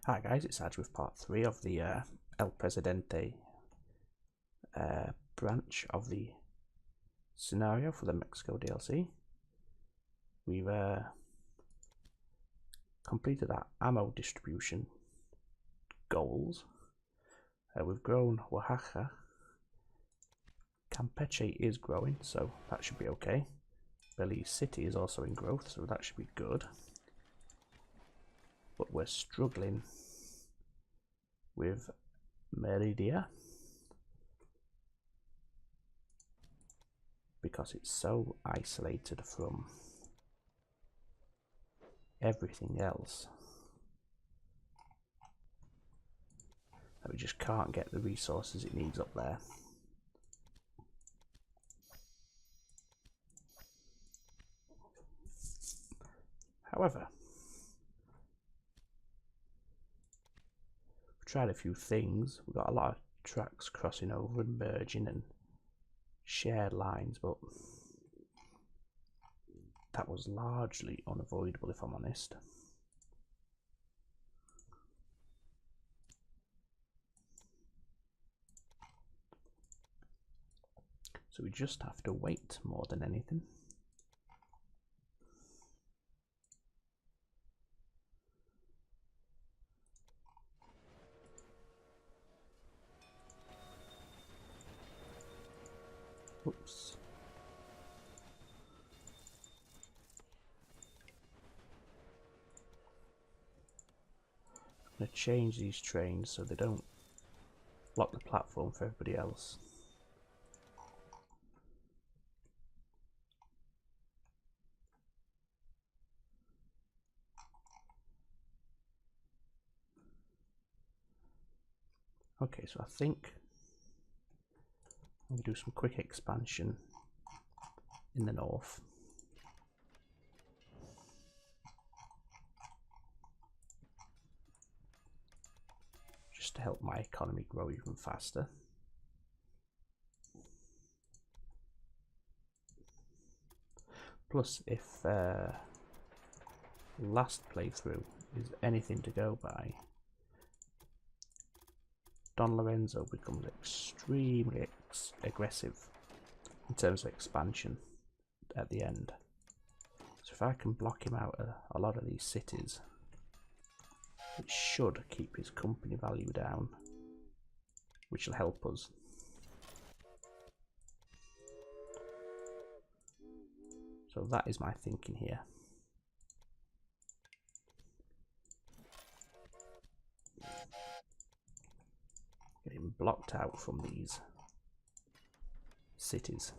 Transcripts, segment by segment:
Hi guys, it's Aj with part 3 of the El Presidente branch of the scenario for the Mexico DLC. We've completed our ammo distribution goals. We've grown Oaxaca. Campeche is growing, so that should be okay. Belize City is also in growth, so that should be good. But we're struggling with Merida because it's so isolated from everything else that we just can't get the resources it needs up there. However, we've tried a few things. We've got a lot of tracks crossing over and merging and shared lines, but that was largely unavoidable, if I'm honest. So we just have to wait more than anything. Oops. I'm going to change these trains so they don't block the platform for everybody else. Okay, so I think I'm going to do some quick expansion in the north. Just to help my economy grow even faster. Plus, if last playthrough is anything to go by, Don Lorenzo becomes extremely aggressive in terms of expansion at the end. So if I can block him out of a lot of these cities, it should keep his company value down, which will help us. So that is my thinking here. Get him blocked out from these cities.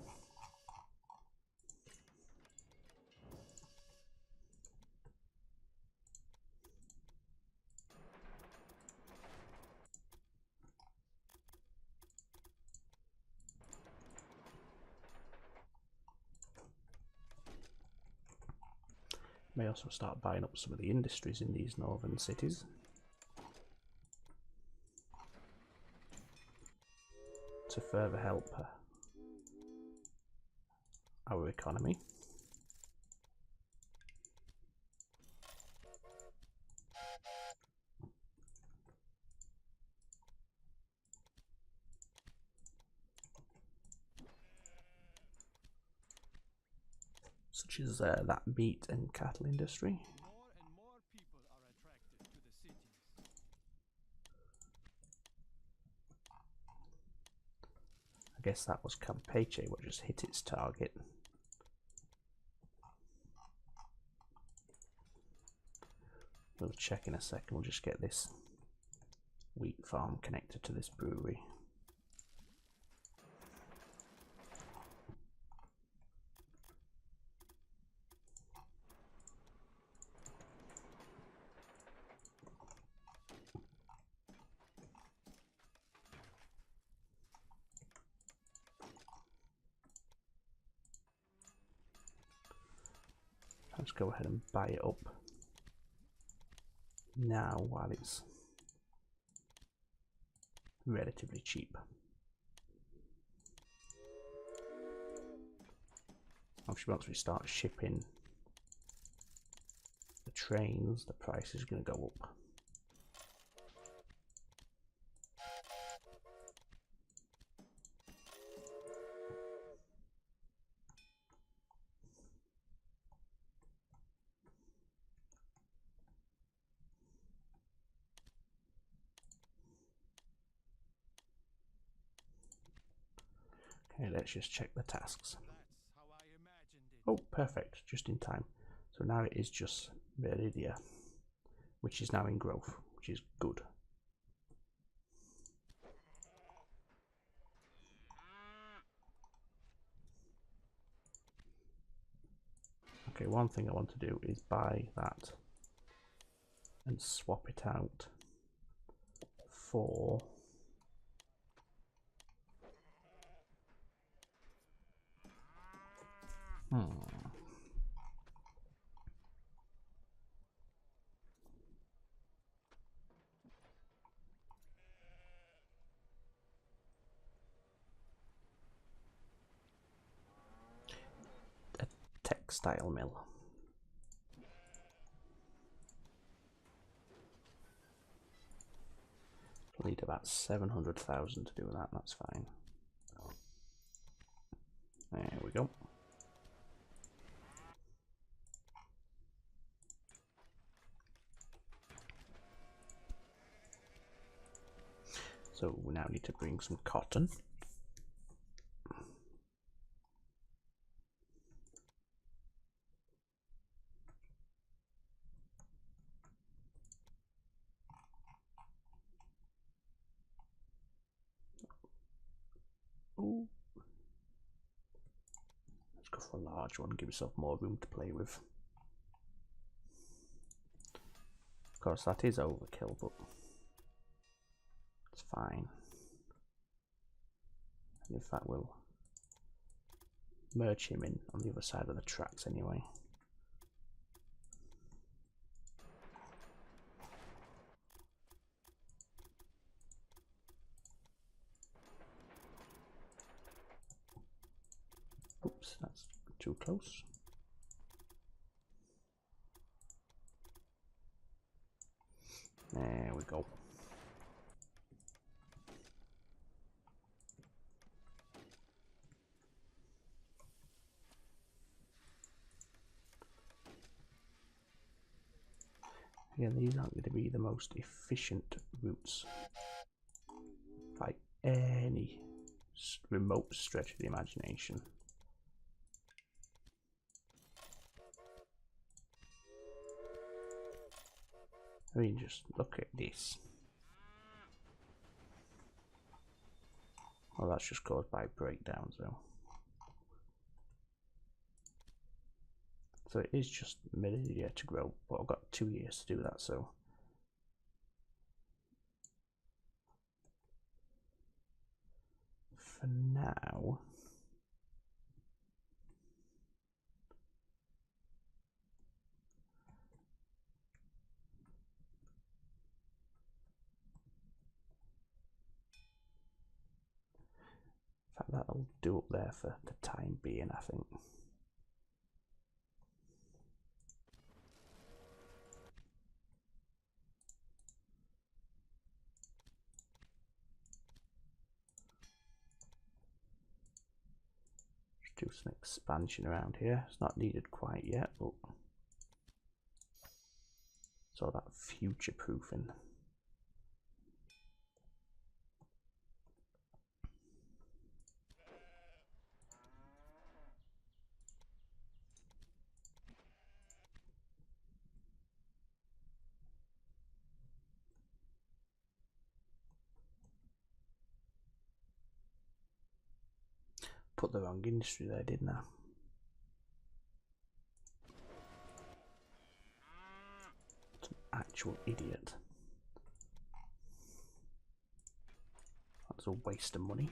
May also start buying up some of the industries in these northern cities to further help our economy. Such as that meat and cattle industry. More and more people are attracted to the cities. I guess that was Campeche what just hit its target. We'll check in a second. We'll just get this wheat farm connected to this brewery. Let's go ahead and buy it up now while it's relatively cheap. Obviously, once we start shipping the trains, the price is going to go up. Okay, let's just check the tasks. That's how I imagined it. Oh, perfect, just in time. So now it is just Meridia, which is now in growth, which is good. Okay, one thing I want to do is buy that and swap it out for a textile mill. I'll need about 700,000 to do that, that's fine. There we go. So we now need to bring some cotton. Ooh. Let's go for a large one, give yourself more room to play with. Of course that is overkill, but it's fine. And in fact we'll merge him in on the other side of the tracks anyway. Oops, that's too close. There we go. Again, these aren't going to be the most efficient routes by any remote stretch of the imagination. I mean, just look at this. Well, that's just caused by breakdowns, though. So it is just Meridia to grow, but I've got 2 years to do that, so. For now. In fact, that'll do up there for the time being, I think. Do some expansion around here. It's not needed quite yet, but it's all that future proofing. Put the wrong industry there, didn't I? It's an actual idiot. That's a waste of money.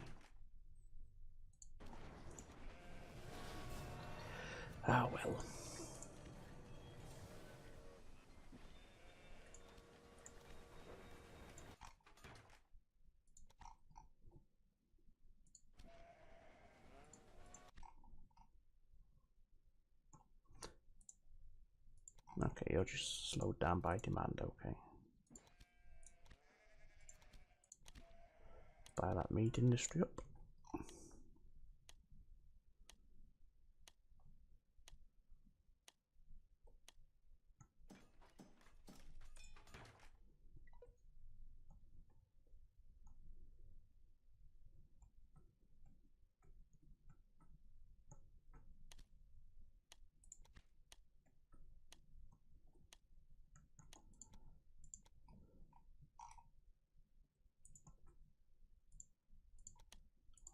Ah, well. Okay, you're just slowed down by demand, okay. Buy that meat industry up.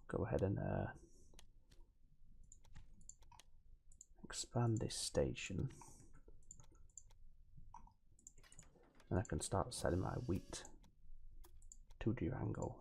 go ahead and expand this station, and I can start selling my wheat to Durango.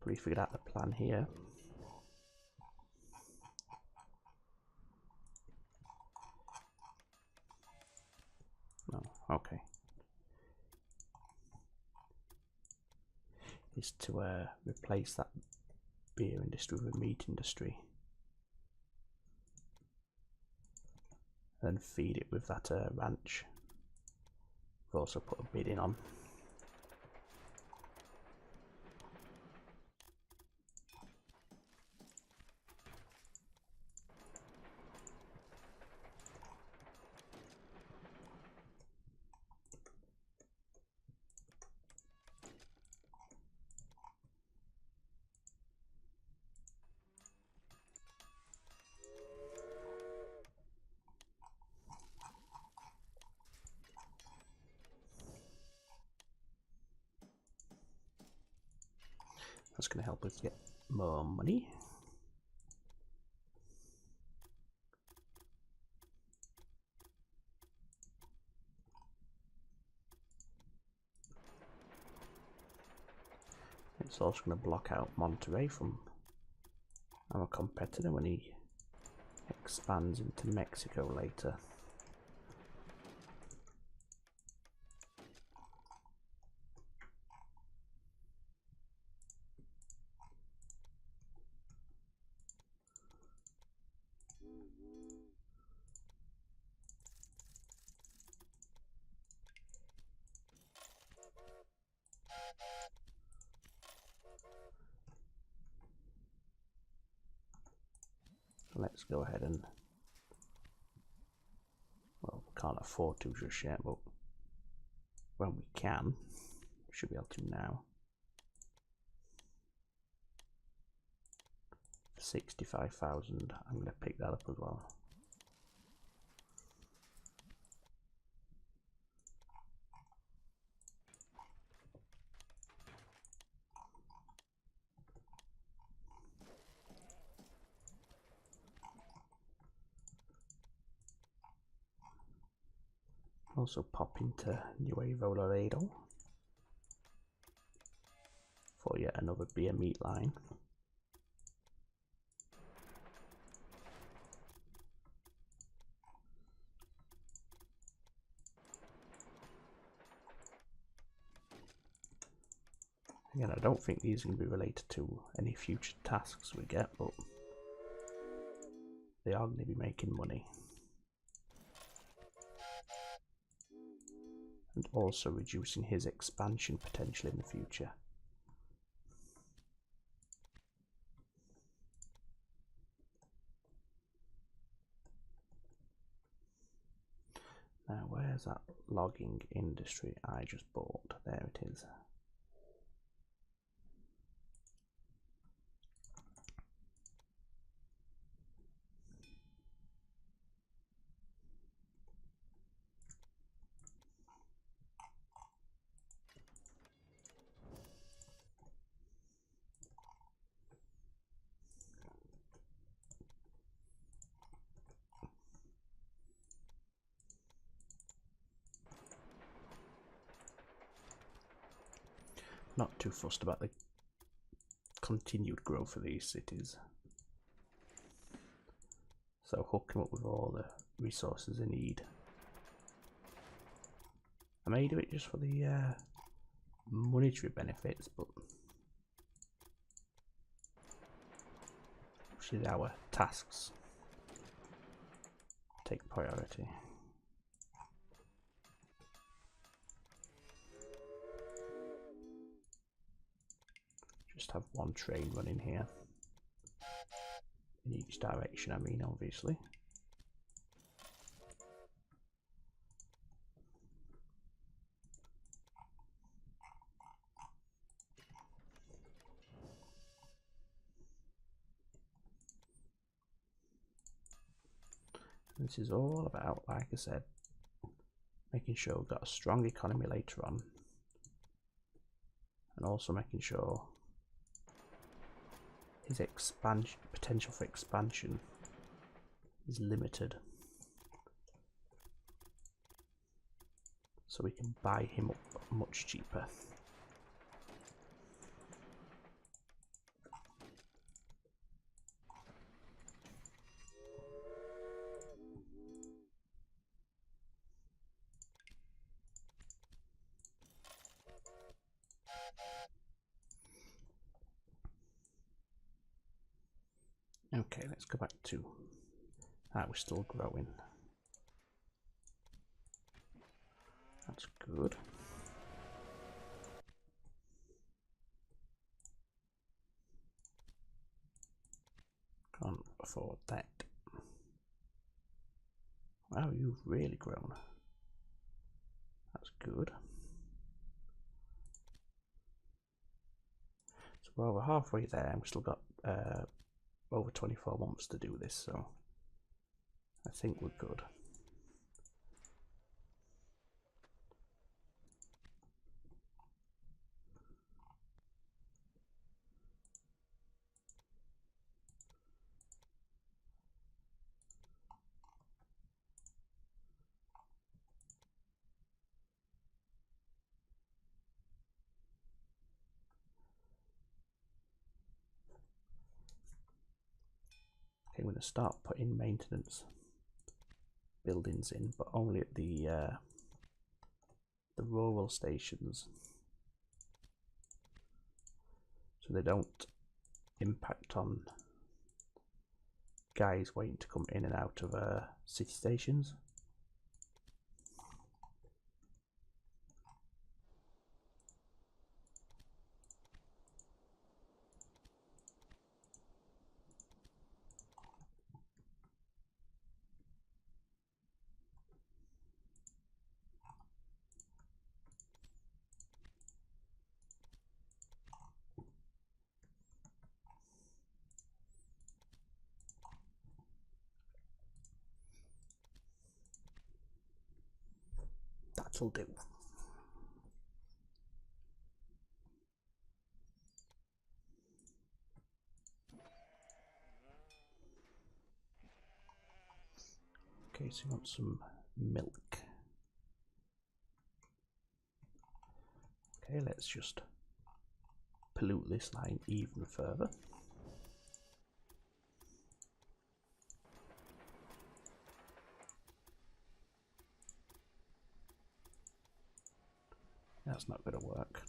Pretty figured out the plan here. No, okay. Is to replace that beer industry with a meat industry, and feed it with that ranch. We've also put a bid in on. That's going to help us get more money. It's also going to block out Monterey from our competitor when he expands into Mexico later. Let's go ahead and, well, we can't afford to just yet, but when we can, we should be able to now. 65,000, I'm going to pick that up as well. Also pop into Nuevo Laredo for yet another beer meat line. Again, I don't think these are going to be related to any future tasks we get, but they are going to be making money. And also reducing his expansion potential in the future. Now, where's that logging industry I just bought? There it is. Not too fussed about the continued growth of these cities. So hook them up with all the resources they need. I may do it just for the monetary benefits, but Should our tasks take priority? Just have one train running here. In each direction, I mean, obviously. This is all about, like I said, making sure we've got a strong economy later on, and also making sure his potential for expansion is limited, so we can buy him up much cheaper. Okay, let's go back to we're still growing. That's good. Can't afford that. Wow, you've really grown. That's good. So we're halfway there, and we've still got over 24 months to do this, so I think we're good. Okay, we're going to start putting maintenance buildings in, but only at the rural stations, so they don't impact on guys waiting to come in and out of city stations. That'll do. Okay, so you want some milk. Okay, let's just pollute this line even further. That's not going to work.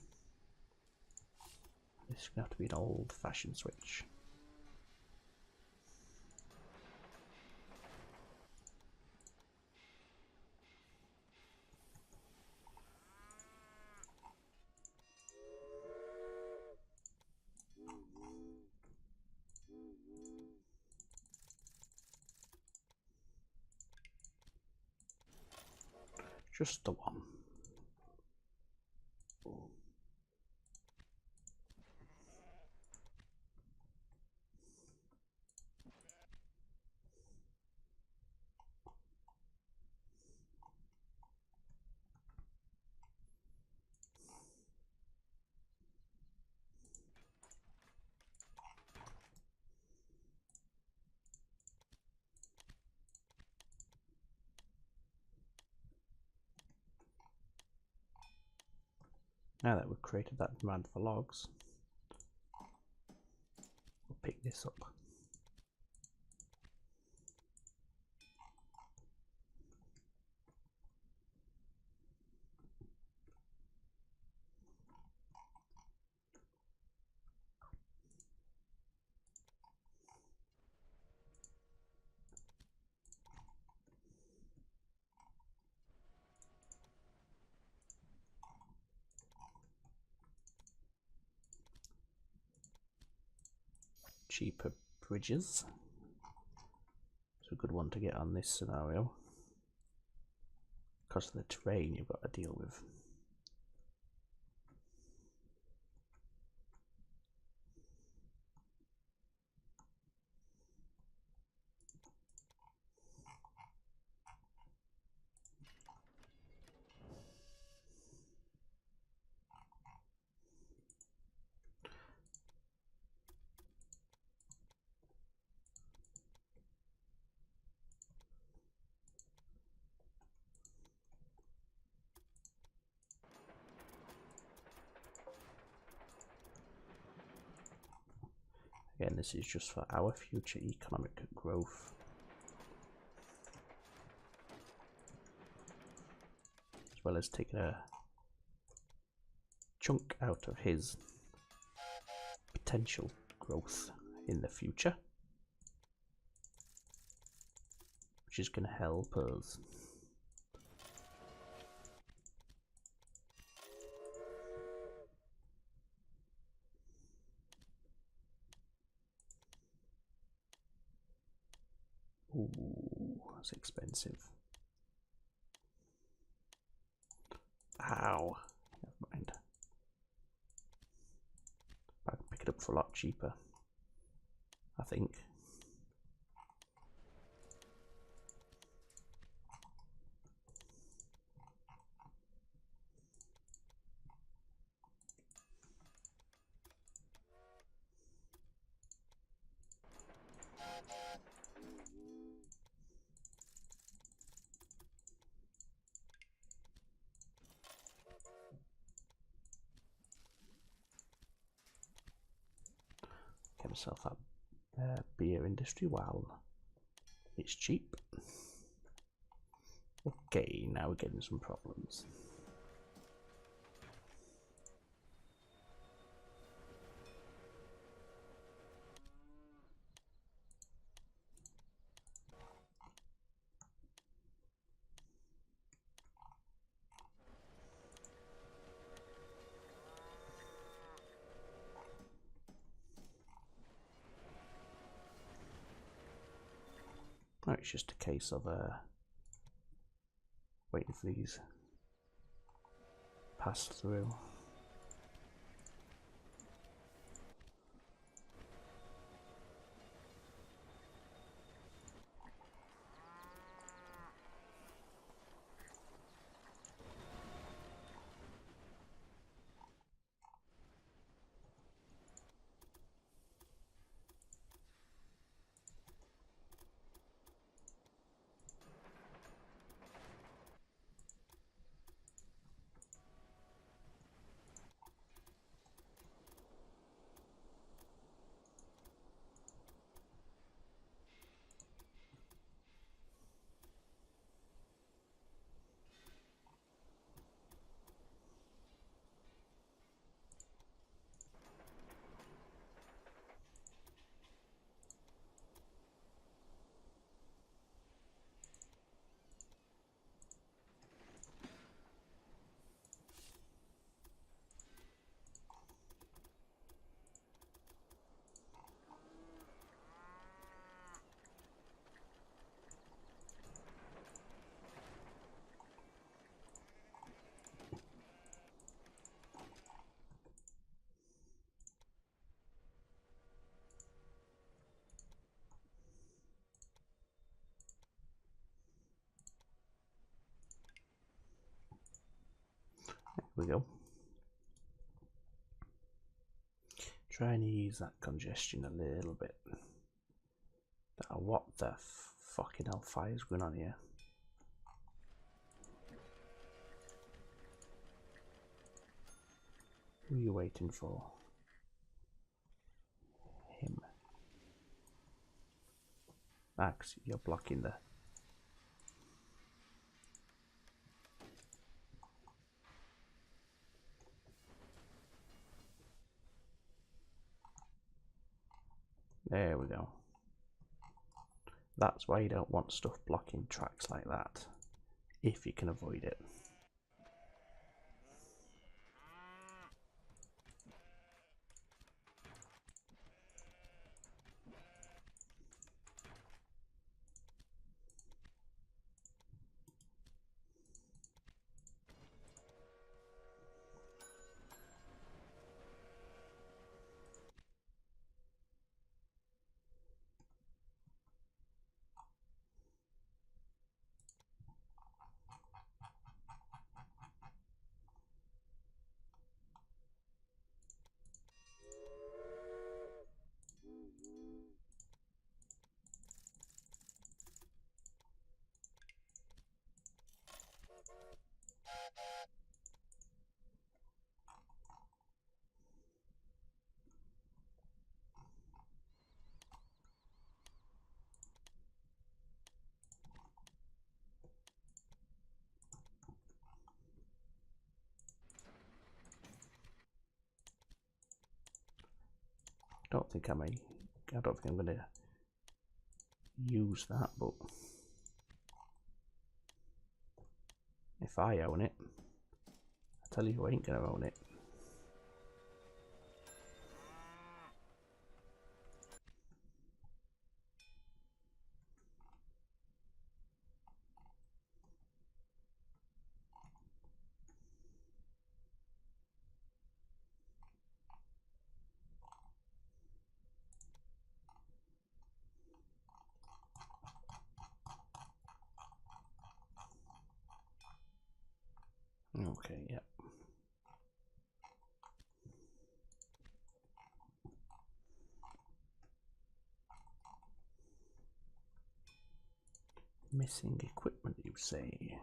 This is going to have to be an old-fashioned switch. Just the one. Now that we've created that demand for logs, we'll pick this up. cheaper bridges. It's a good one to get on this scenario because of the terrain you've got to deal with. Again, this is just for our future economic growth. As well as taking a chunk out of his potential growth in the future, which is going to help us. Ooh, that's expensive. Ow. Never mind. I can pick it up for a lot cheaper, I think. Get myself a beer industry while it's cheap. Okay, now we're getting some problems. No, it's just a case of waiting for these pass through. There we go. Try and ease that congestion a little bit. What the fucking hellfire is going on here? Who are you waiting for? Him. Max, you're blocking the... There we go. That's why you don't want stuff blocking tracks like that, if you can avoid it. don't think I'm going to use that, but if I own it, I tell you who ain't going to own it. Okay, yep. Missing equipment, you say?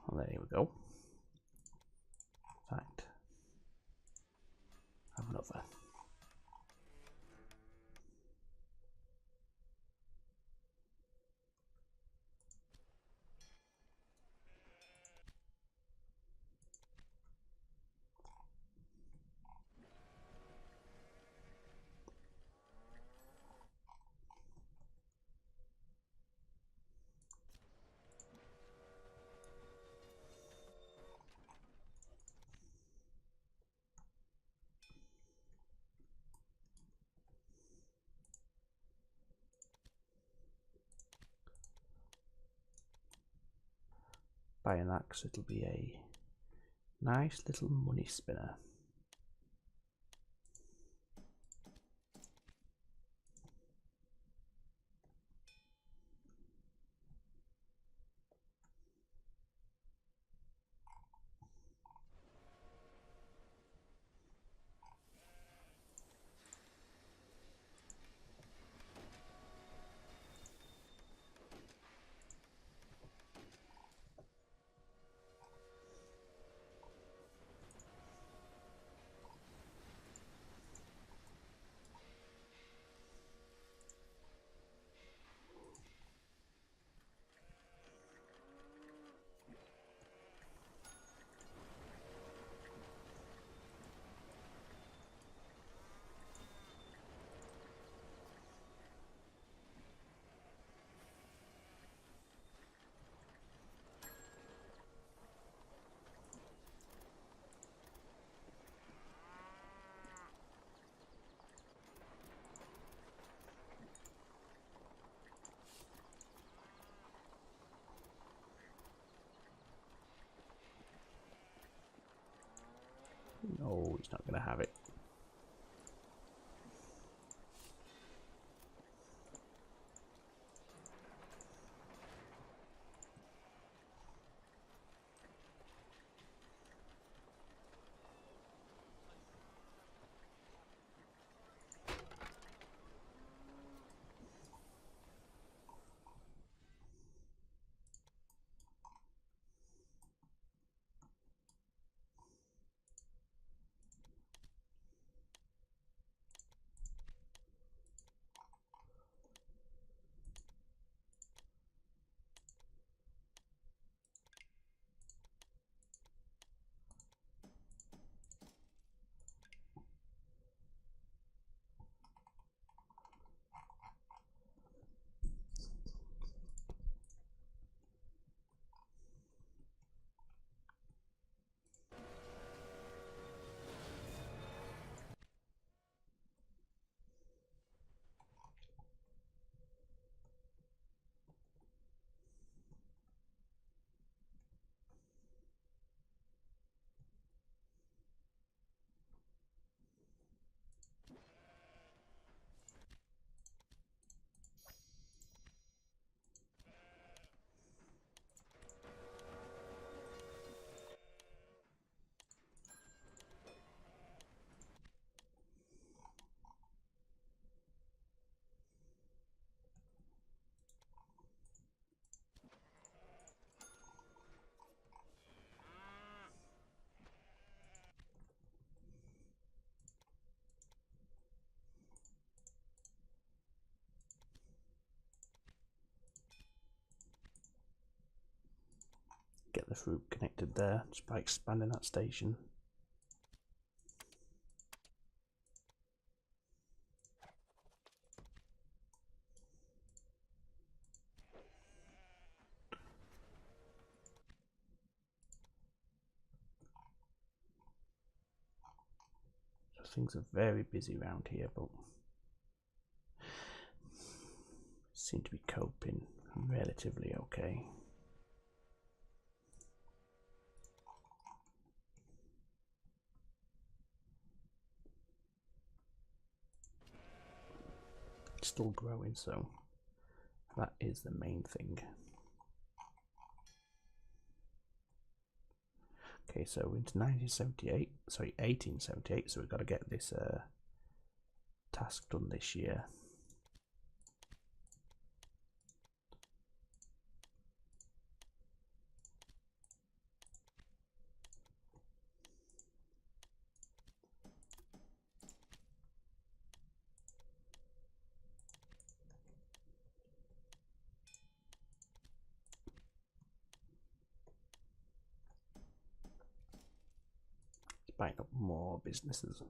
Well, there we go. In fact, have another. Buy an axe, it'll be a nice little money spinner. No, he's not going to have it. get the fruit connected there just by expanding that station. So things are very busy around here, but seem to be coping relatively okay. Still growing, so that is the main thing. Okay, so into 1878, so we've got to get this task done this year. Buying up more businesses.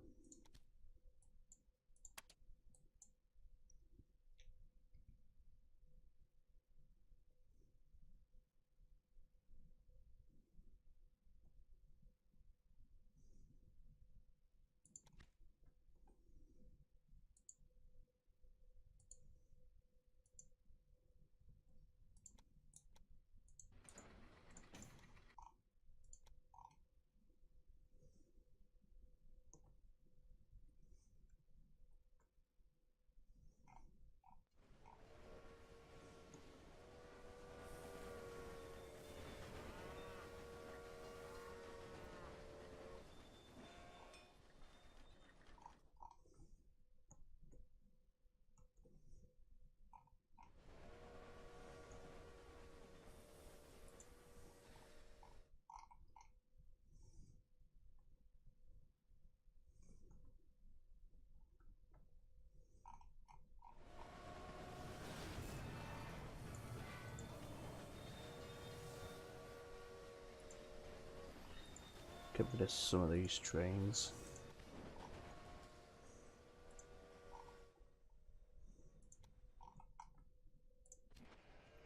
Get rid of some of these trains.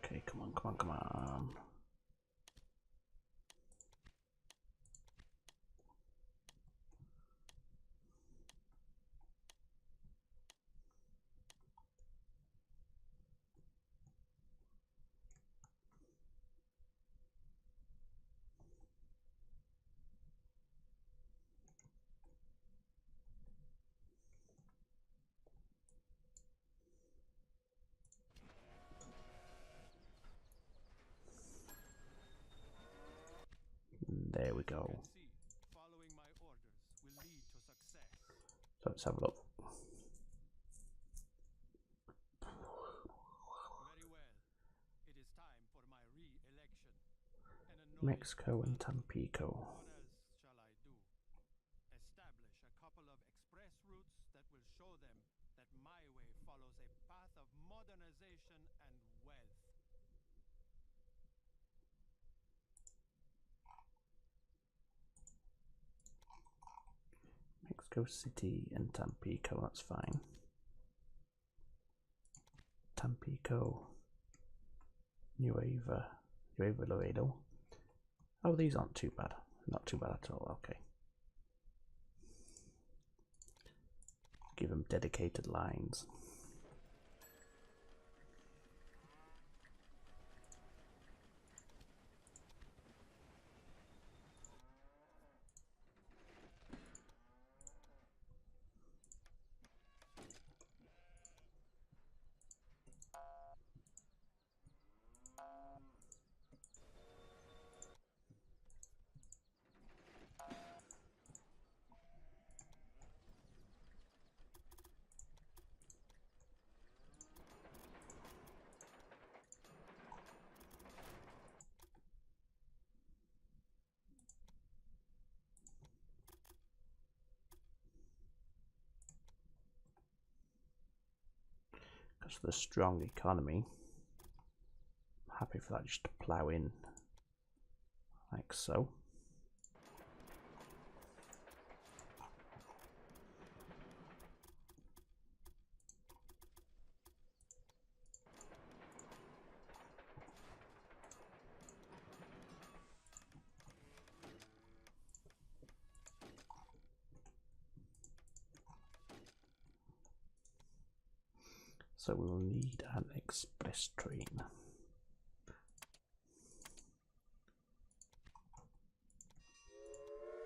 Okay, come on, come on, come on. There we go. Following my orders will lead to success. So let's have a look. Very well. It is time for my re-election. Mexico and Tampico. What else shall I do? Establish a couple of express routes that will show them that my way follows a path of modernization and wealth. Mexico City and Tampico, that's fine. Tampico, Nueva Laredo. Oh, these aren't too bad. Not too bad at all, okay. Give them dedicated lines. Because of the strong economy, I'm happy for that just to plough in like so. So we will need an express train.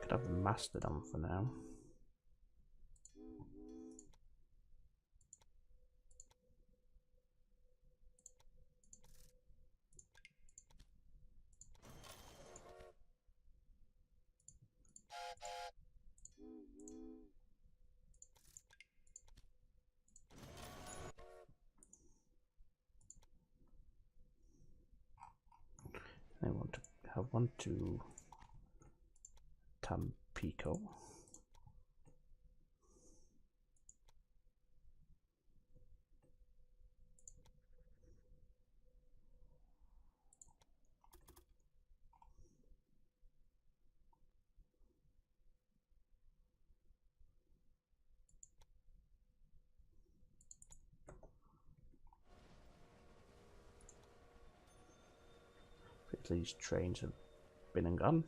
Could have the mastodon for now. I want to have one to Tampico. These trains have been and gone.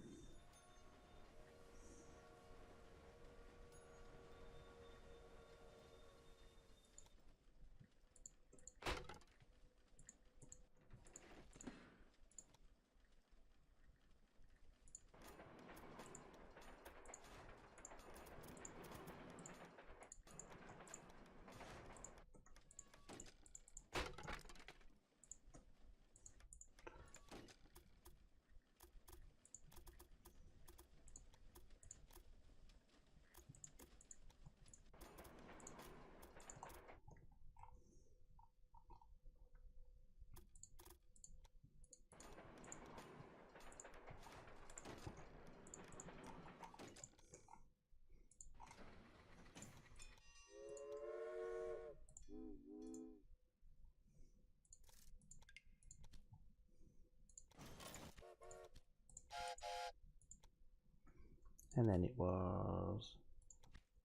And then it was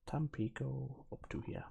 Tampico up to here.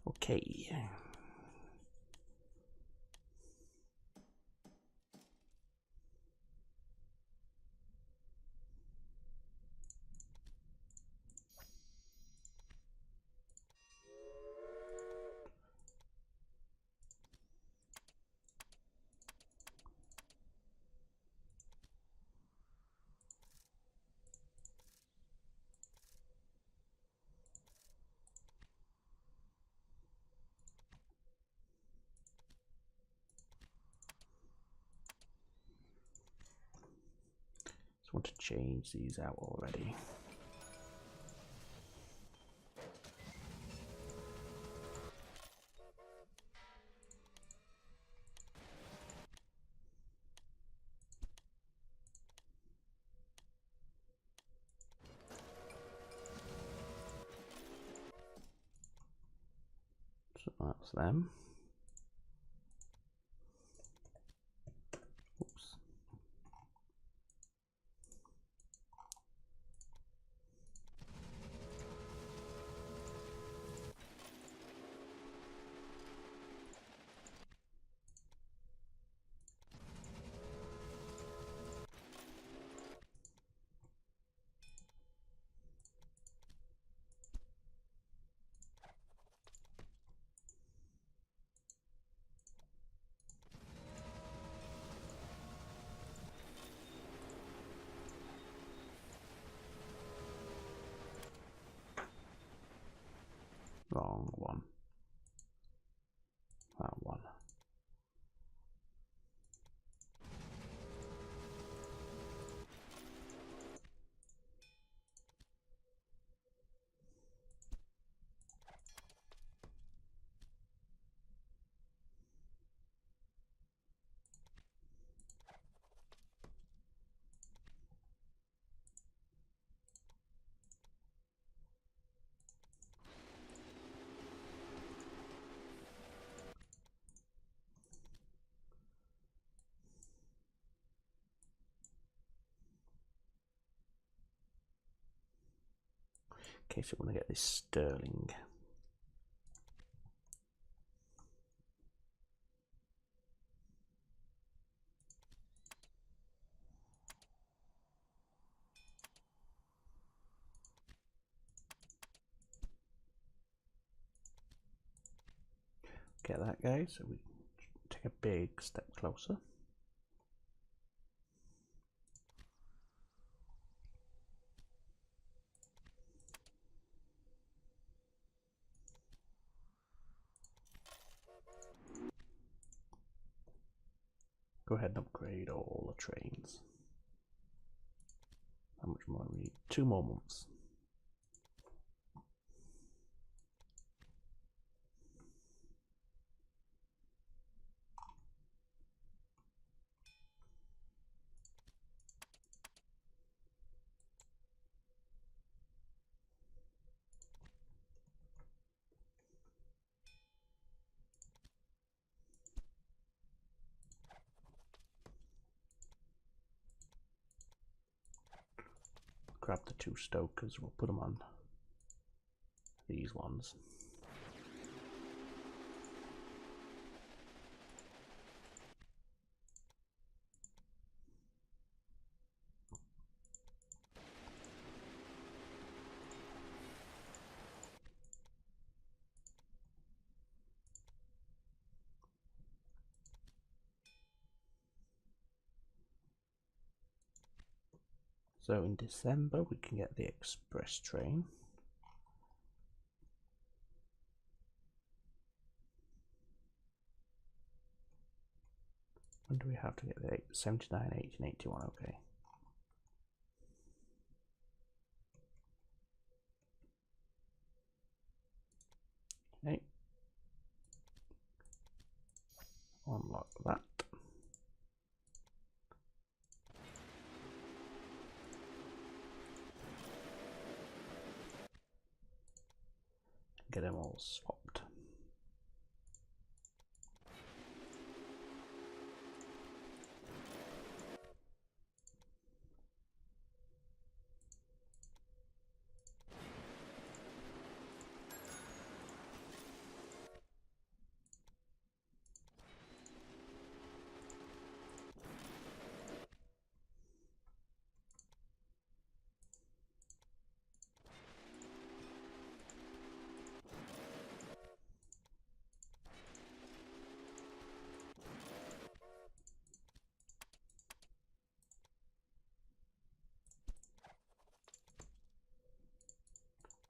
Okay. Just want to change these out already. So that's them. Oops. Wrong one. That one. In case you want to get this sterling. Get that, guys, so we take a big step closer. Go ahead and upgrade all the trains. How much more do we need? 2 more months. Grab the 2 stokers, we'll put them on these ones. So in December we can get the express train. When do we have to get the 79, 18, 81? Okay. Okay. Unlock that. Get them all swapped.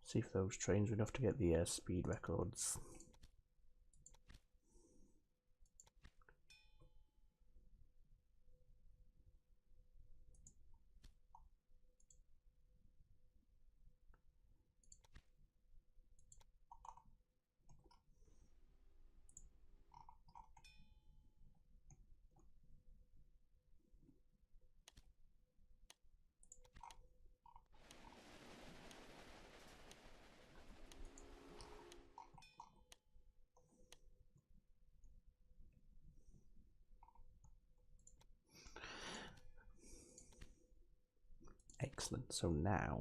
See if those trains are enough to get the speed records. Excellent. So now,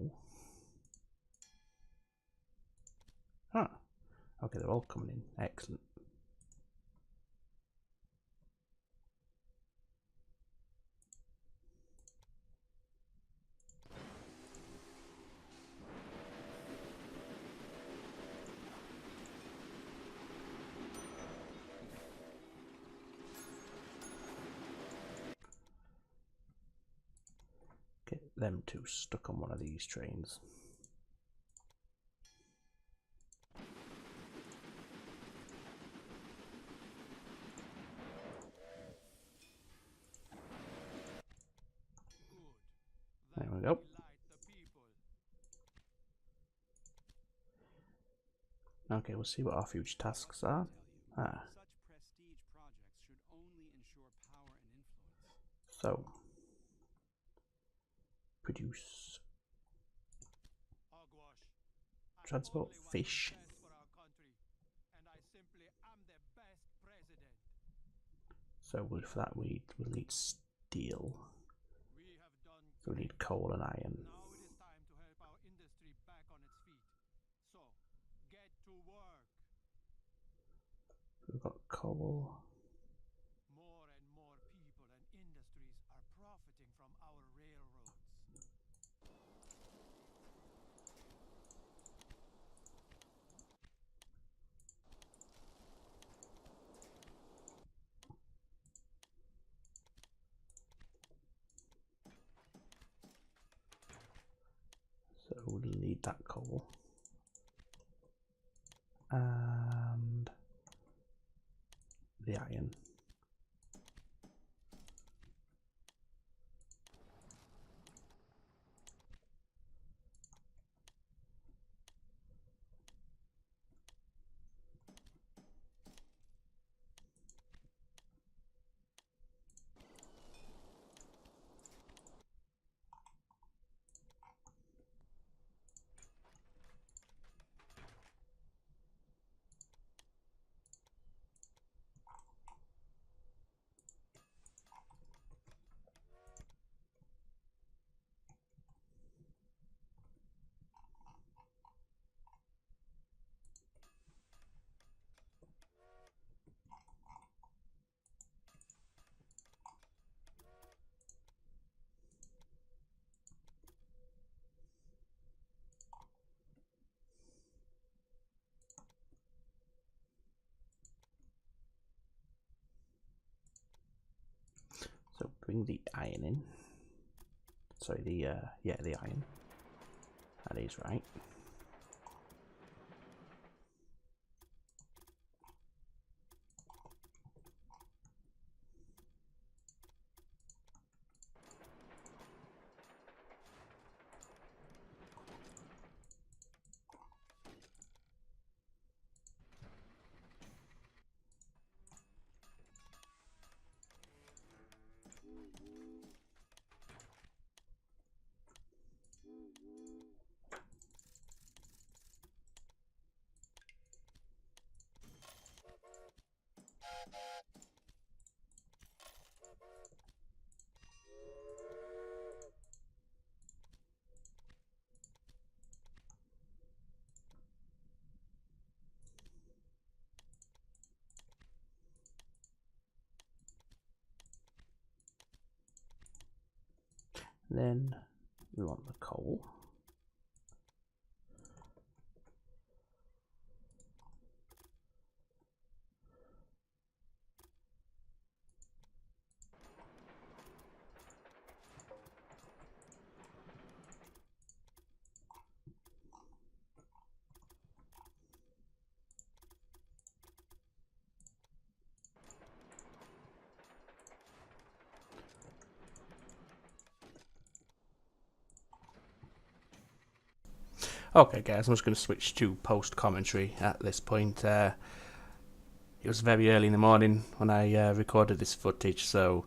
okay, they're all coming in. Excellent. Get them 2 stuck on one of these trains. There we go. Okay, we'll see what our future tasks are. So produce, transport fish. So for that we'll need steel. So we need coal and iron. Now it is time to help our industry back on its feet. So, get to work. We've got coal. More and more people and industries are profiting from our railroads. So we'll need that coal. And the iron. So bring the iron in. Sorry, the iron. That is right. Then we want the coal. Okay guys, I'm just going to switch to post commentary at this point. It was very early in the morning when I recorded this footage, so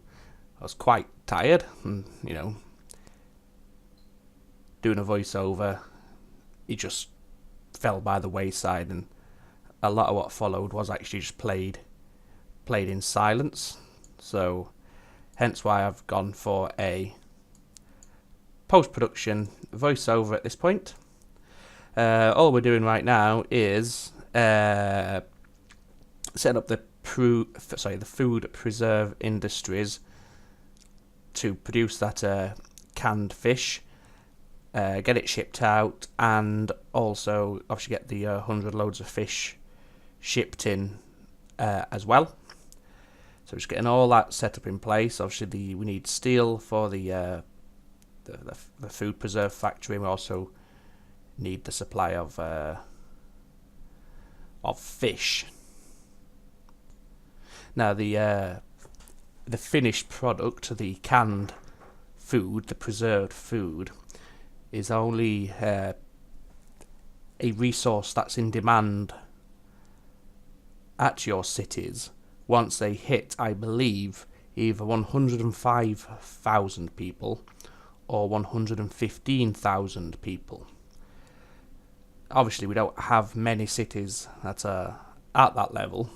I was quite tired, and you know, doing a voiceover, it just fell by the wayside, and a lot of what followed was actually just played in silence. So hence why I've gone for a post-production voiceover at this point. All we're doing right now is setting up the food preserve industries to produce that canned fish, get it shipped out, and also obviously get the 100 loads of fish shipped in as well. So just getting all that set up in place. Obviously, we need steel for the food preserve factory. We also need the supply of fish. Now the finished product, the canned food, the preserved food, is only a resource that's in demand at your cities once they hit, I believe, either 105,000 people or 115,000 people. Obviously, we don't have many cities that are at that level.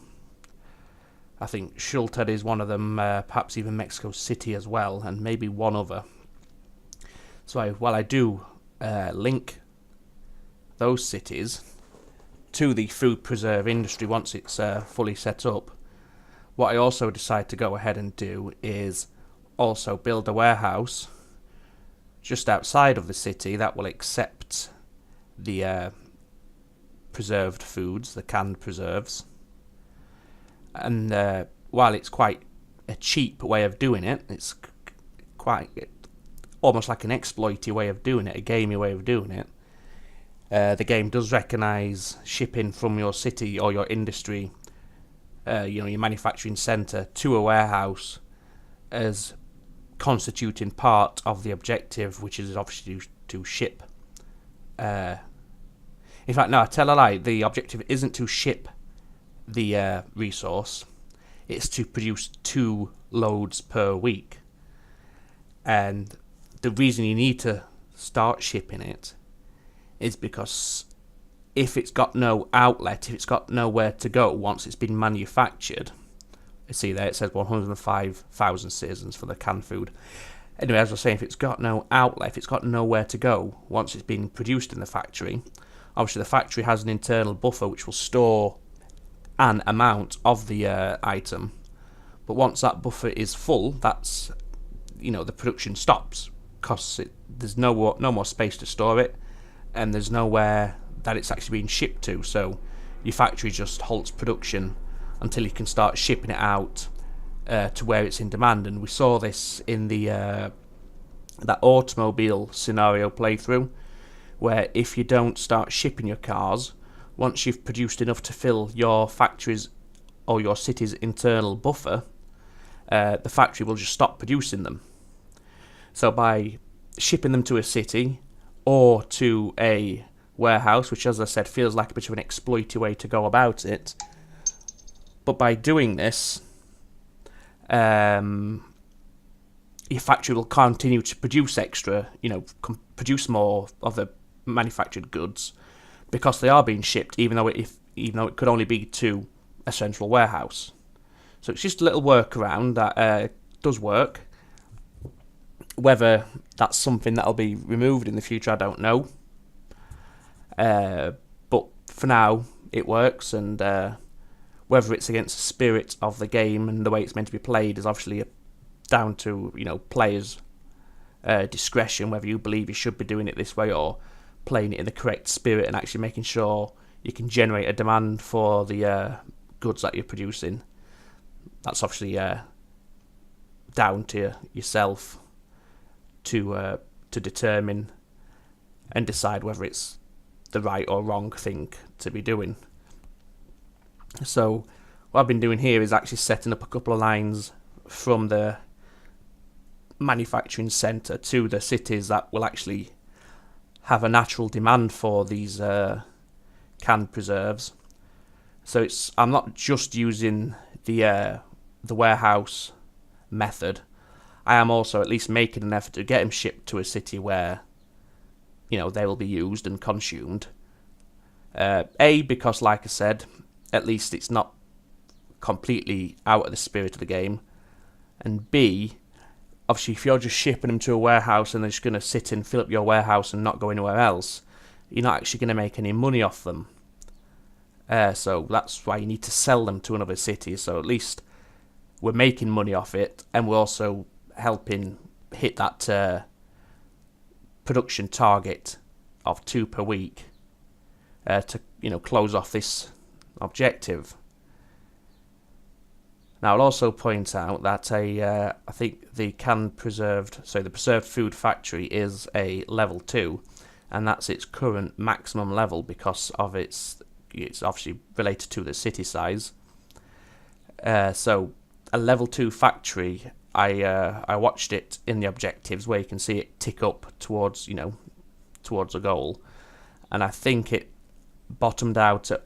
I think Shulted is one of them, perhaps even Mexico City as well, and maybe one other. So while I do link those cities to the food preserve industry once it's fully set up, what I also decide to go ahead and do is also build a warehouse just outside of the city that will accept the preserved foods, the canned preserves. And while it's quite a cheap way of doing it, it's quite almost like an exploity way of doing it, a gamey way of doing it. The game does recognise shipping from your city or your industry, your manufacturing centre, to a warehouse as constituting part of the objective, which is obviously to ship. In fact, no, I tell a lie. The objective isn't to ship the resource. It's to produce 2 loads per week. And the reason you need to start shipping it is because if it's got no outlet, if it's got nowhere to go once it's been manufactured, you see there it says 105,000 citizens for the canned food. Anyway, as I was saying, if it's got no outlet, if it's got nowhere to go once it's been produced in the factory, obviously the factory has an internal buffer which will store an amount of the item. But once that buffer is full, that's, the production stops because there's no more space to store it, and there's nowhere that it's actually being shipped to. So your factory just halts production until you can start shipping it out to where it's in demand. And we saw this in the that automobile scenario playthrough, where if you don't start shipping your cars, once you've produced enough to fill your factory's or your city's internal buffer, the factory will just stop producing them. So by shipping them to a city or to a warehouse, which, as I said, feels like a bit of an exploity way to go about it, but by doing this, your factory will continue to produce extra, produce more of the manufactured goods because they are being shipped, even though it could only be to a central warehouse. So it's just a little workaround that does work. Whether that's something that'll be removed in the future, I don't know. But for now, it works, and whether it's against the spirit of the game and the way it's meant to be played is obviously down to players' discretion, whether you believe you should be doing it this way or playing it in the correct spirit and actually making sure you can generate a demand for the goods that you're producing. That's obviously down to yourself to determine and decide whether it's the right or wrong thing to be doing. So what I've been doing here is actually setting up a couple of lines from the manufacturing centre to the cities that will actually have a natural demand for these canned preserves. So I'm not just using the warehouse method. I am also at least making an effort to get them shipped to a city where they will be used and consumed. Because, like I said, at least it's not completely out of the spirit of the game. And B, obviously, if you're just shipping them to a warehouse and they're just going to sit and fill up your warehouse and not go anywhere else, you're not actually going to make any money off them. So that's why you need to sell them to another city. So at least we're making money off it, and we're also helping hit that production target of 2 per week to close off this objective. Now I'll also point out that I think the the preserved food factory is a level 2, and that's its current maximum level because of it's obviously related to the city size. So a level 2 factory I watched it in the objectives where you can see it tick up towards towards a goal, and I think it bottomed out at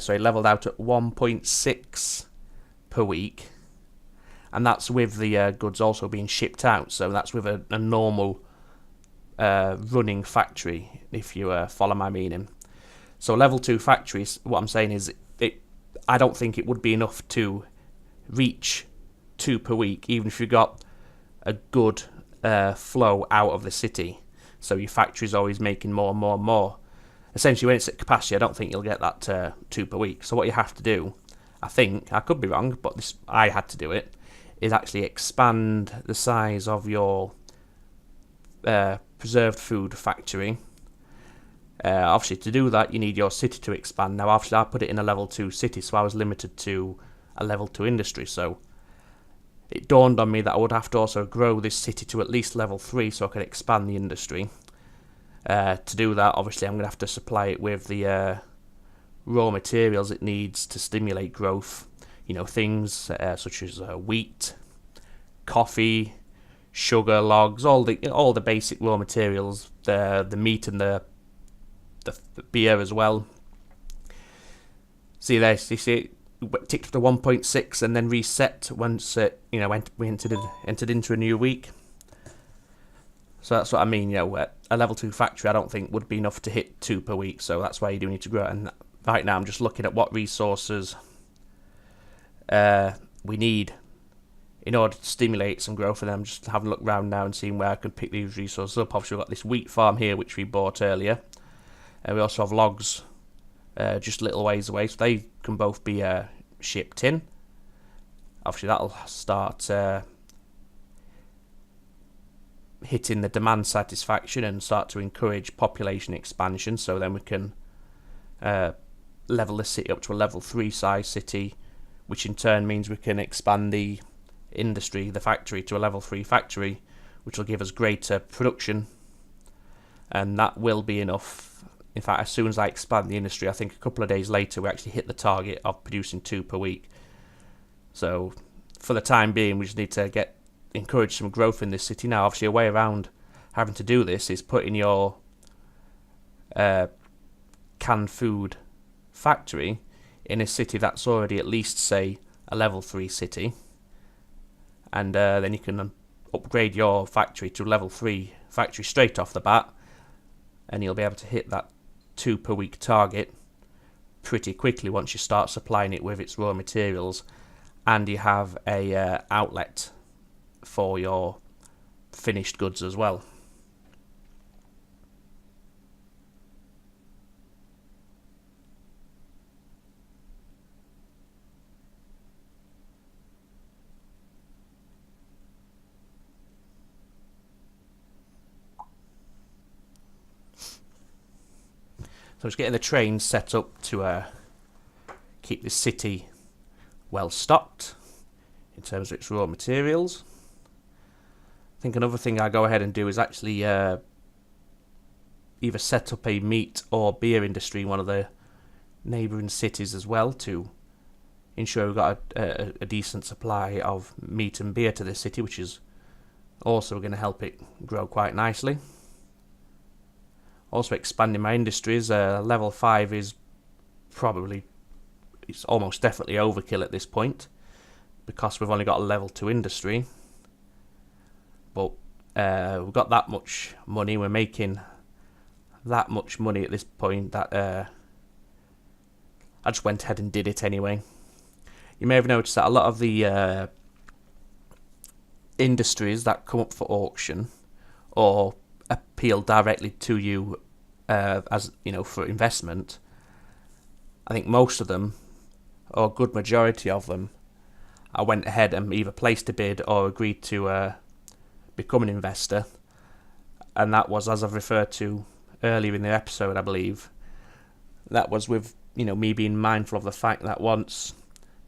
leveled out at 1.6 per week, and that's with the goods also being shipped out. So that's with a normal running factory, if you follow my meaning. So level 2 factories, what I'm saying is I don't think it would be enough to reach 2 per week, even if you got a good flow out of the city. So your factory's always making more and more and more. Essentially, when it's at capacity, I don't think you'll get that 2 per week. So what you have to do, I think, I could be wrong, but I had to do it, is actually expand the size of your preserved food factory. Obviously, to do that, you need your city to expand. Now, obviously, I put it in a level 2 city, so I was limited to a level 2 industry. So it dawned on me that I would have to also grow this city to at least level 3 so I could expand the industry. To do that, obviously, I'm going to have to supply it with the raw materials it needs to stimulate growth. Things such as wheat, coffee, sugar, logs, all the basic raw materials, the meat and the beer as well. See there, you see it ticked up to 1.6 and then reset once we entered into a new week. So that's what I mean. A level 2 factory I don't think would be enough to hit 2 per week. So that's why you do need to grow it. And right now I'm just looking at what resources we need in order to stimulate some growth, and I'm just having a look around now and seeing where I can pick these resources up. Obviously we've got this wheat farm here which we bought earlier. We also have logs just a little ways away, so they can both be shipped in. Obviously that'll start hitting the demand satisfaction and start to encourage population expansion, so then we can level the city up to a level 3 size city, which in turn means we can expand the industry, the factory, to a level 3 factory, which will give us greater production, and that will be enough. In fact, as soon as I expand the industry, I think a couple of days later we actually hit the target of producing 2 per week. So for the time being, we just need to encourage some growth in this city. Now, obviously, a way around having to do this is putting your canned food factory in a city that's already at least, say, a level 3 city, and then you can upgrade your factory to level 3 factory straight off the bat, and you'll be able to hit that 2 per week target pretty quickly once you start supplying it with its raw materials, and you have a outlet for your finished goods as well. So just getting the trains set up to keep the city well stocked in terms of its raw materials. I think another thing I go ahead and do is actually either set up a meat or beer industry in one of the neighbouring cities as well, to ensure we've got a decent supply of meat and beer to the city, which is also going to help it grow quite nicely. Also expanding my industries. Level 5 is it's almost definitely overkill at this point, because we've only got a level 2 industry. But we've got that much money, we're making that much money at this point that I just went ahead and did it anyway. You may have noticed that a lot of the industries that come up for auction or appeal directly to you as for investment, I think most of them, or a good majority of them, I went ahead and either placed a bid or agreed to become an investor. And that was, as I've referred to earlier in the episode, I believe, that was with me being mindful of the fact that once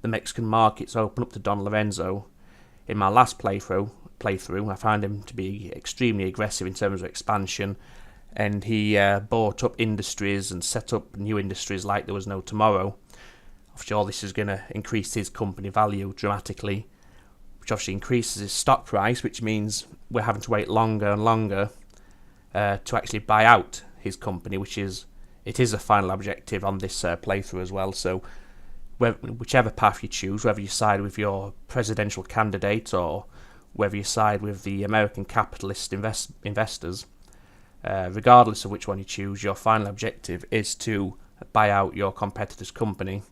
the Mexican markets open up to Don Lorenzo, in my last playthrough, I found him to be extremely aggressive in terms of expansion, and he bought up industries and set up new industries like there was no tomorrow. I'm sure this is going to increase his company value dramatically which obviously increases his stock price, which means we're having to wait longer and longer to actually buy out his company, it is a final objective on this playthrough as well. So whichever path you choose, whether you side with your presidential candidate or whether you side with the American capitalist investors, regardless of which one you choose, your final objective is to buy out your competitor's company.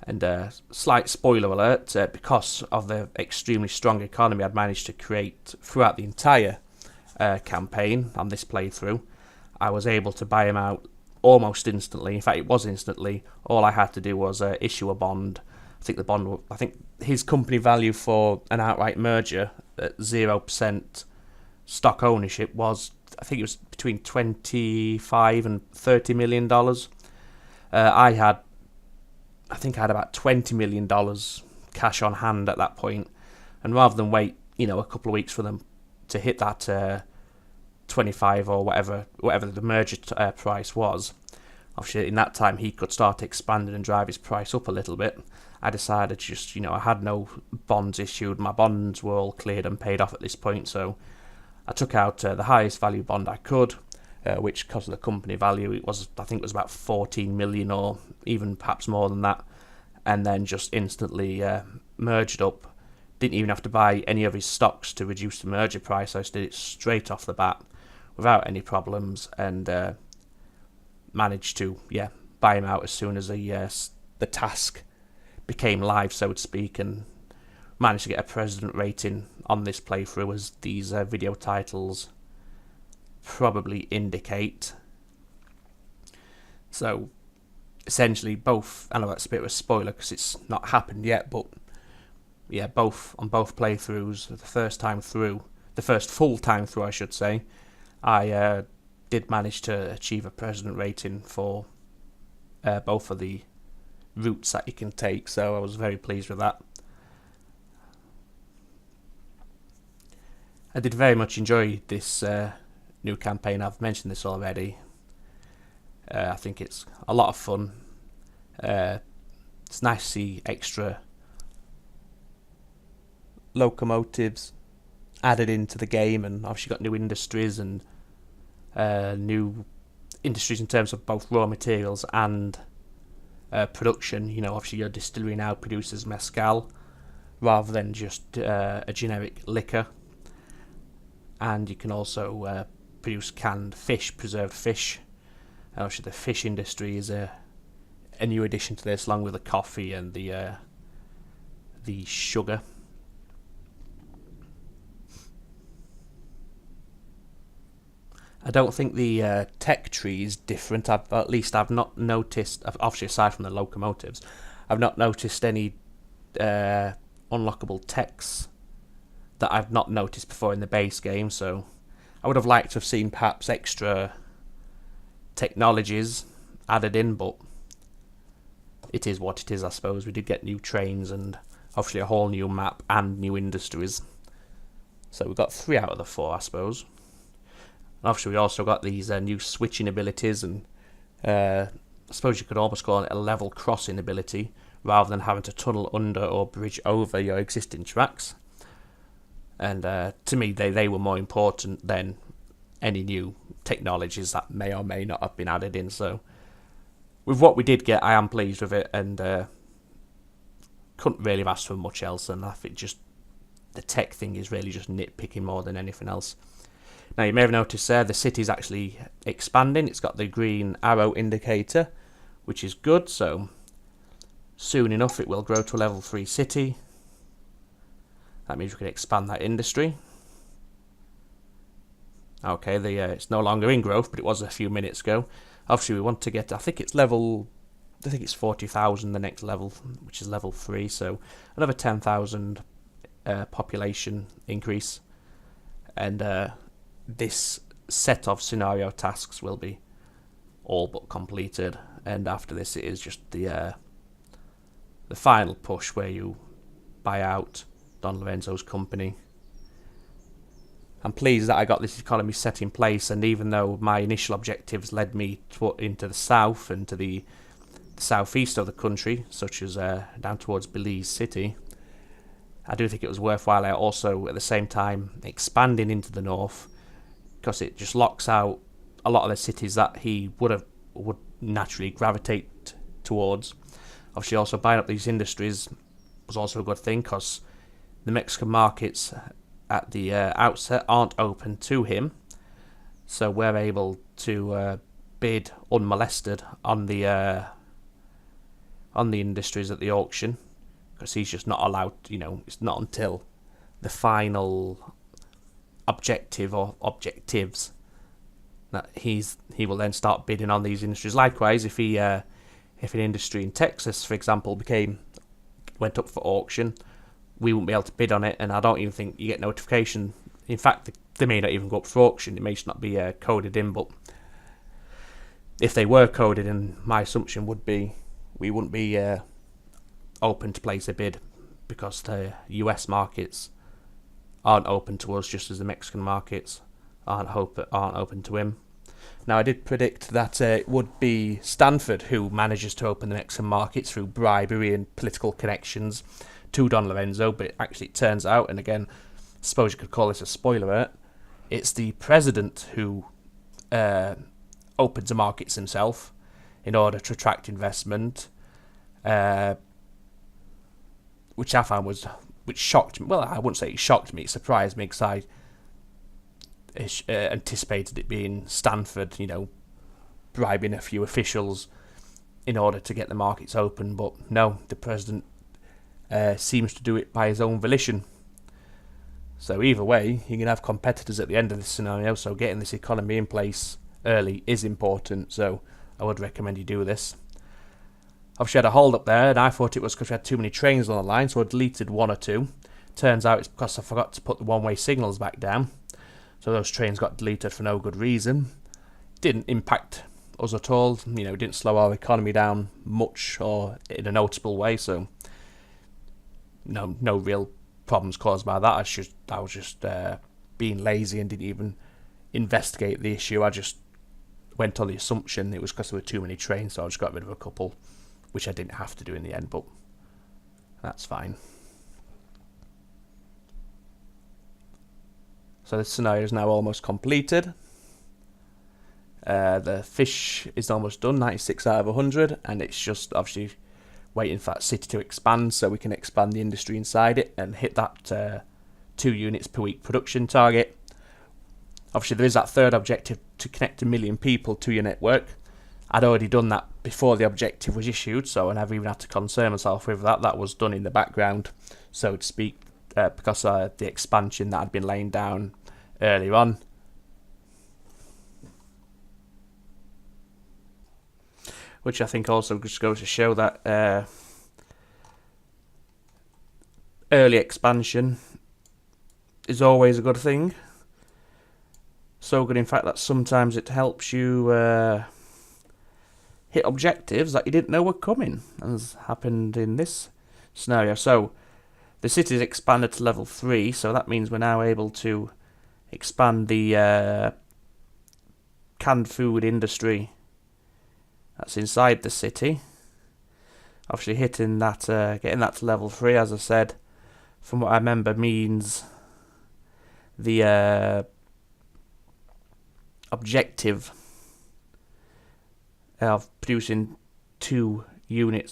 And slight spoiler alert, because of the extremely strong economy I'd managed to create throughout the entire campaign on this playthrough, I was able to buy him out almost instantly. In fact, it was instantly. All I had to do was issue a bond. I think his company value for an outright merger at 0% stock ownership was, I think it was between $25 and $30 million. I think I had about $20 million cash on hand at that point, and rather than wait, a couple of weeks for them to hit that 25 or whatever the merger price was, obviously in that time he could start expanding and drive his price up a little bit. I decided just, I had no bonds issued, my bonds were all cleared and paid off at this point, so I took out the highest value bond I could, which because of the company value, I think it was about 14 million or even perhaps more than that, and then just instantly merged up. Didn't even have to buy any of his stocks to reduce the merger price. I just did it straight off the bat without any problems, and managed to buy him out as soon as the task became live, so to speak, and managed to get a president rating on this playthrough, as these video titles probably indicate. So essentially both, I know that's a bit of a spoiler because it's not happened yet, but on both playthroughs, the first full time through I should say, I did manage to achieve a president rating for both of the routes that you can take, so I was very pleased with that. I did very much enjoy this new campaign. I've mentioned this already. I think it's a lot of fun. It's nice to see extra locomotives added into the game, and obviously got new industries and new industries in terms of both raw materials and production. Obviously your distillery now produces mezcal rather than just a generic liquor, and you can also produce canned fish, preserved fish. And obviously the fish industry is a new addition to this, along with the coffee and the sugar. I don't think the tech tree is different. I've not noticed, obviously aside from the locomotives, I've not noticed any unlockable techs that I've not noticed before in the base game, so I would have liked to have seen perhaps extra technologies added in, but it is what it is, I suppose. We did get new trains and obviously a whole new map and new industries, so we got 3 out of the 4, I suppose. And obviously we also got these new switching abilities, and I suppose you could almost call it a level crossing ability, rather than having to tunnel under or bridge over your existing tracks. And to me, they were more important than any new technologies that may or may not have been added in. So with what we did get, I am pleased with it, and couldn't really have asked for much else. And I think just the tech thing is really just nitpicking more than anything else. Now you may have noticed there the city's actually expanding. It's got the green arrow indicator, which is good. So soon enough it will grow to a level 3 city. That means we can expand that industry. Okay, it's no longer in growth, but it was a few minutes ago. Obviously we want to get, I think it's 40,000 the next level, which is level 3, so another 10,000 population increase. And this set of scenario tasks will be all but completed, and after this it is just the final push where you buy out Don Lorenzo's company. I'm pleased that I got this economy set in place, and even though my initial objectives led me into the south and to the southeast of the country, such as down towards Belize City, I do think it was worthwhile also at the same time expanding into the north, because it just locks out a lot of the cities that he would naturally gravitate towards. Obviously, also buying up these industries was also a good thing, because the Mexican markets at the outset aren't open to him, so we're able to bid unmolested on the industries at the auction, because he's just not allowed. It's not until the final objective or objectives that he will then start bidding on these industries. Likewise, if an industry in Texas, for example, went up for auction, we wouldn't be able to bid on it, and I don't even think you get notification. In fact, they may not even go up for auction. It may just not be coded in, but if they were coded in, my assumption would be we wouldn't be open to place a bid, because the US markets aren't open to us, just as the Mexican markets aren't open to him. Now, I did predict that it would be Stanford who manages to open the Mexican markets through bribery and political connections to Don Lorenzo, but it turns out, and again, I suppose you could call this a spoiler alert, it's the president who opens the markets himself in order to attract investment, which I found which shocked me. Well, I wouldn't say it shocked me, it surprised me, because I anticipated it being Stanford, bribing a few officials in order to get the markets open, but no, the president seems to do it by his own volition. So either way, you can have competitors at the end of this scenario, so getting this economy in place early is important, so I would recommend you do this. Obviously, I had a hold up there, and I thought it was because we had too many trains on the line, so I deleted one or two. Turns out it's because I forgot to put the one-way signals back down, so those trains got deleted for no good reason. Didn't impact us at all, didn't slow our economy down much or in a notable way, so no real problems caused by that. I was just being lazy and didn't even investigate the issue. I just went on the assumption it was because there were too many trains, so I just got rid of a couple, which I didn't have to do in the end, but that's fine. So this scenario is now almost completed. The fish is almost done, 96 out of 100, and it's just obviously waiting for that city to expand so we can expand the industry inside it and hit that 2 units per week production target. Obviously, there is that third objective to connect 1 million people to your network. I'd already done that before the objective was issued, so I never even had to concern myself with that. That was done in the background, so to speak, because of the expansion that had been laying down earlier on. Which I think also just goes to show that early expansion is always a good thing. So good, in fact, that sometimes it helps you hit objectives that you didn't know were coming, as happened in this scenario. So the city's expanded to level 3, so that means we're now able to expand the canned food industry that's inside the city. Obviously hitting that, getting that to level 3, as I said, from what I remember, means the objective of producing 2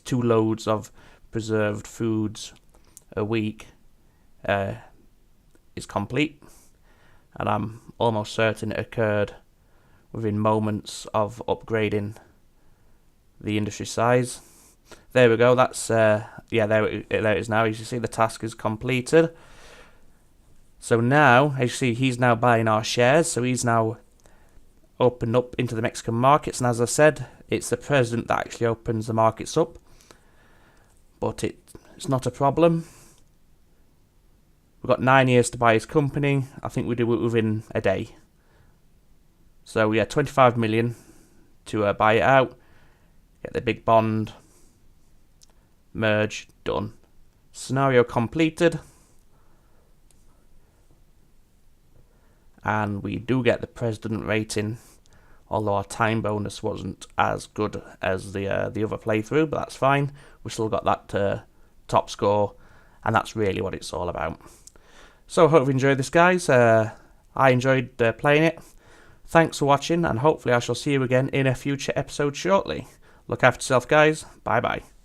loads of preserved foods a week is complete, and I'm almost certain it occurred within moments of upgrading the industry size. There we go. That's there it is now. As you see, the task is completed. So now, as you see, he's now buying our shares. So he's now opened up into the Mexican markets, and as I said, it's the president that actually opens the markets up. But it's not a problem. We've got 9 years to buy his company. I think we do it within a day. So yeah, 25 million to buy it out. Get the big bond. Merge. Done. Scenario completed. And we do get the president rating, although our time bonus wasn't as good as the other playthrough, but that's fine. We still got that top score and that's really what it's all about. So I hope you enjoyed this, guys. I enjoyed playing it. Thanks for watching, and hopefully I shall see you again in a future episode shortly. Look after yourself, guys. Bye bye.